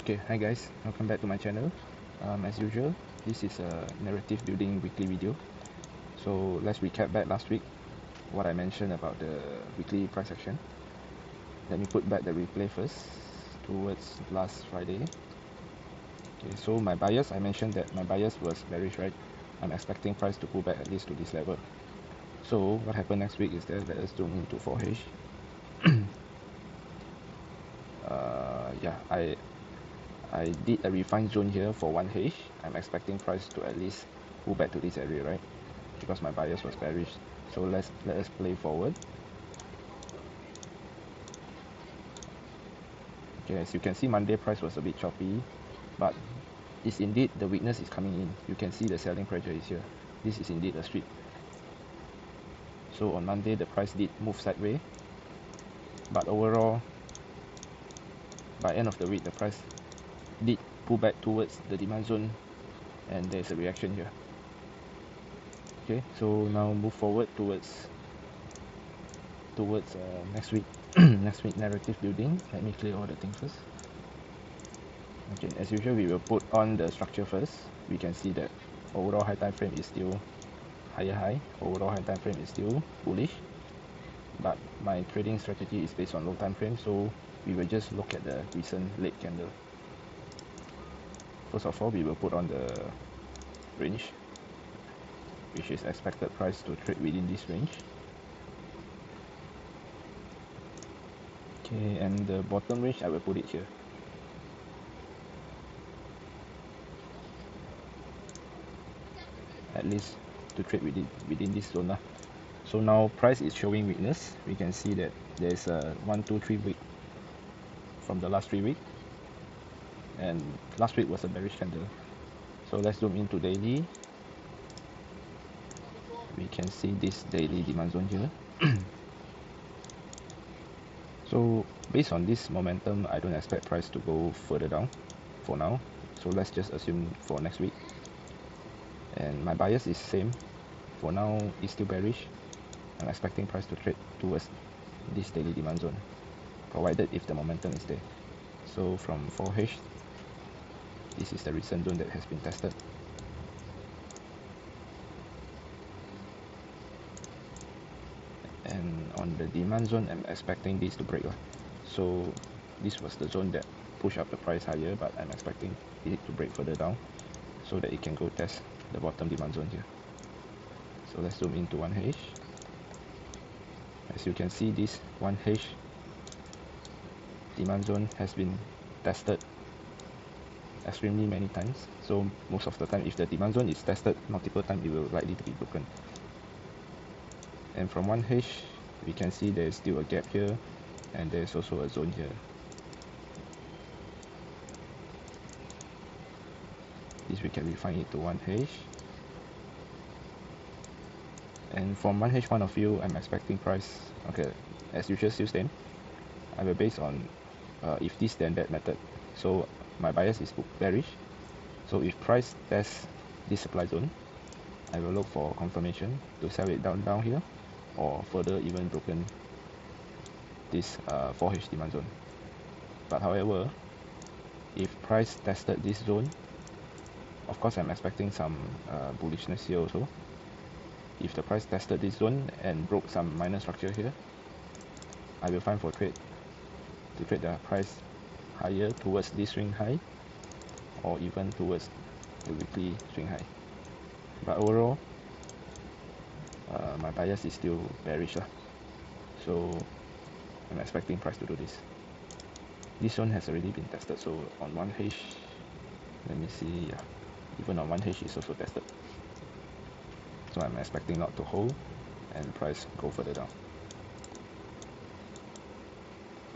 Okay, hi guys, welcome back to my channel. As usual, this is a narrative building weekly video. So let's recap back last week what I mentioned about the weekly price action. Let me put back the replay first towards last Friday. Okay, so my bias, I mentioned that my bias was bearish, right? I'm expecting price to pull back at least to this level. So what happened next week is that let us zoom into 4H. Yeah, I did a refined zone here for 1H. I'm expecting price to at least pull back to this area, right? Because my bias was bearish. So let us play forward. Okay, as you can see, Monday price was a bit choppy, but it's indeed the weakness is coming in. You can see the selling pressure is here. This is indeed a strip. So on Monday the price did move sideways, but overall by end of the week the price did pull back towards the demand zone, and there's a reaction here. Okay, so now move forward towards next week. Next week narrative building. Let me clear all the things first. Okay, as usual we will put on the structure first. We can see that overall high time frame is still higher high. Overall high time frame is still bullish, but my trading strategy is based on low time frame, so we will just look at the recent late candle. First of all, we will put on the range, which is expected price to trade within this range. Okay, and the bottom range I will put it here. At least to trade within this zone lah. So now price is showing weakness. We can see that there's a 1, 2, 3 week from the last 3 weeks, and last week was a bearish candle. So let's zoom into daily. We can see this daily demand zone here. So based on this momentum, I don't expect price to go further down for now. So let's just assume for next week. And my bias is same. For now, it's still bearish. I'm expecting price to trade towards this daily demand zone, provided if the momentum is there. So from 4H, this is the recent zone that has been tested. And on the demand zone, I'm expecting this to break. So this was the zone that pushed up the price higher, but I'm expecting it to break further down so that it can go test the bottom demand zone here. So let's zoom into 1H. As you can see, this 1H demand zone has been tested extremely many times. So most of the time, if the demand zone is tested multiple times, it will likely to be broken. And from 1H, we can see there is still a gap here, and there is also a zone here. This we can refine it to 1H. And from 1H point of view, I'm expecting price, okay, as usual, still same. I will base on if this then that method. So my bias is bearish. So if price tests this supply zone, I will look for confirmation to sell it down here, or further even broken this 4H demand zone. But however, if price tested this zone, of course I'm expecting some bullishness here also. If the price tested this zone and broke some minor structure here, I will find for trade to trade the price higher towards this swing high, or even towards the weekly swing high. But overall, my bias is still bearish lah. So I'm expecting price to do this. This zone has already been tested, so on 1H, let me see, yeah, even on 1H is also tested. So I'm expecting not to hold and price go further down.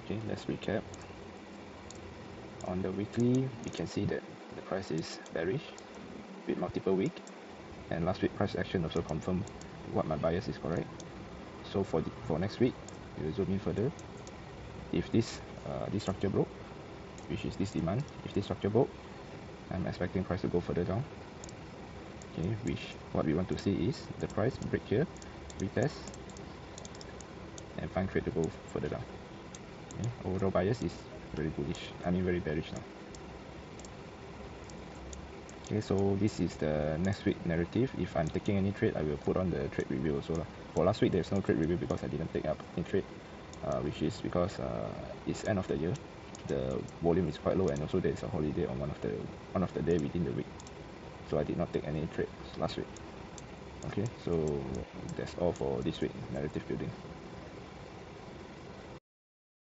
Okay, let's recap. On the weekly, we can see that the price is bearish with multiple week, and last week price action also confirmed what my bias is correct. So for next week, we will zoom in further. If this structure broke, which is this demand, if this structure broke, I'm expecting price to go further down. Okay, which what we want to see is the price break here, retest, and find trade to go further down. Okay, overall bias is very bullish. I mean very bearish now. Okay, so this is the next week narrative. If I'm taking any trade, I will put on the trade review also lah. For last week, there's no trade review because I didn't take up any trade, which is because it's end of the year. The volume is quite low, and also there is a holiday on one of the day within the week, so I did not take any trades last week. Okay, so that's all for this week narrative building.